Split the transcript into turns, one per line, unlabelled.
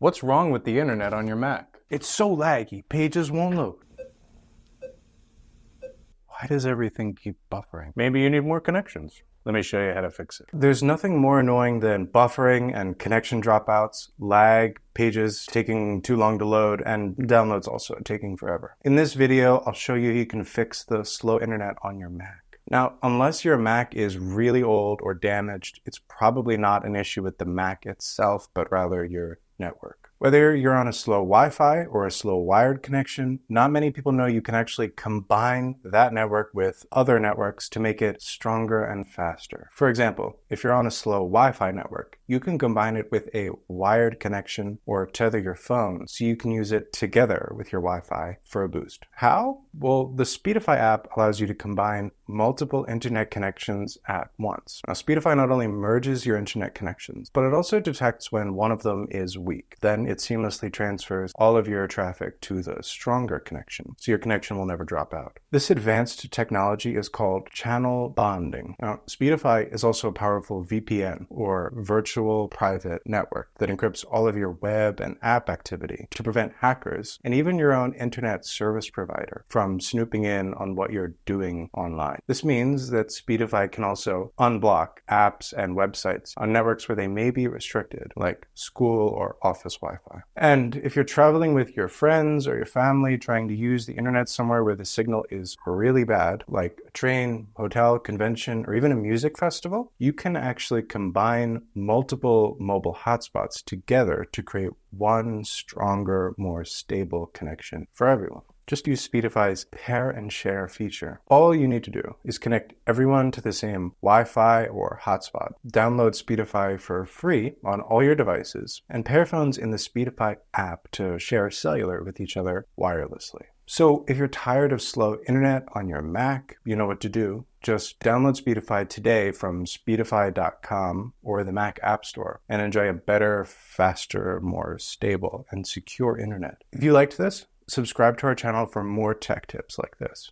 What's wrong with the internet on your Mac?
It's so laggy, pages won't load.
Why does everything keep buffering? Maybe you need more connections. Let me show you how to fix it.
There's nothing more annoying than buffering and connection dropouts, lag, pages taking too long to load, and downloads also taking forever. In this video, I'll show you how you can fix the slow internet on your Mac. Now, unless your Mac is really old or damaged, it's probably not an issue with the Mac itself, but rather your network. Whether you're on a slow Wi-Fi or a slow wired connection, not many people know you can actually combine that network with other networks to make it stronger and faster. For example, if you're on a slow Wi-Fi network, you can combine it with a wired connection or tether your phone so you can use it together with your Wi-Fi for a boost. How? Well, the Speedify app allows you to combine multiple internet connections at once. Now, Speedify not only merges your internet connections, but it also detects when one of them is weak. Then it seamlessly transfers all of your traffic to the stronger connection, so your connection will never drop out. This advanced technology is called channel bonding. Now, Speedify is also a powerful VPN, or virtual private network, that encrypts all of your web and app activity to prevent hackers and even your own internet service provider from snooping in on what you're doing online. This means that Speedify can also unblock apps and websites on networks where they may be restricted, like school or office Wi-Fi. And if you're traveling with your friends or your family trying to use the internet somewhere where the signal is really bad, like a train, hotel, convention, or even a music festival, you can actually combine multiple mobile hotspots together to create one stronger, more stable connection for everyone. Just use Speedify's pair and share feature. All you need to do is connect everyone to the same Wi-Fi or hotspot. Download Speedify for free on all your devices and pair phones in the Speedify app to share cellular with each other wirelessly. So if you're tired of slow internet on your Mac, you know what to do. Just download Speedify today from speedify.com or the Mac App Store and enjoy a better, faster, more stable, and secure internet. If you liked this, subscribe to our channel for more tech tips like this.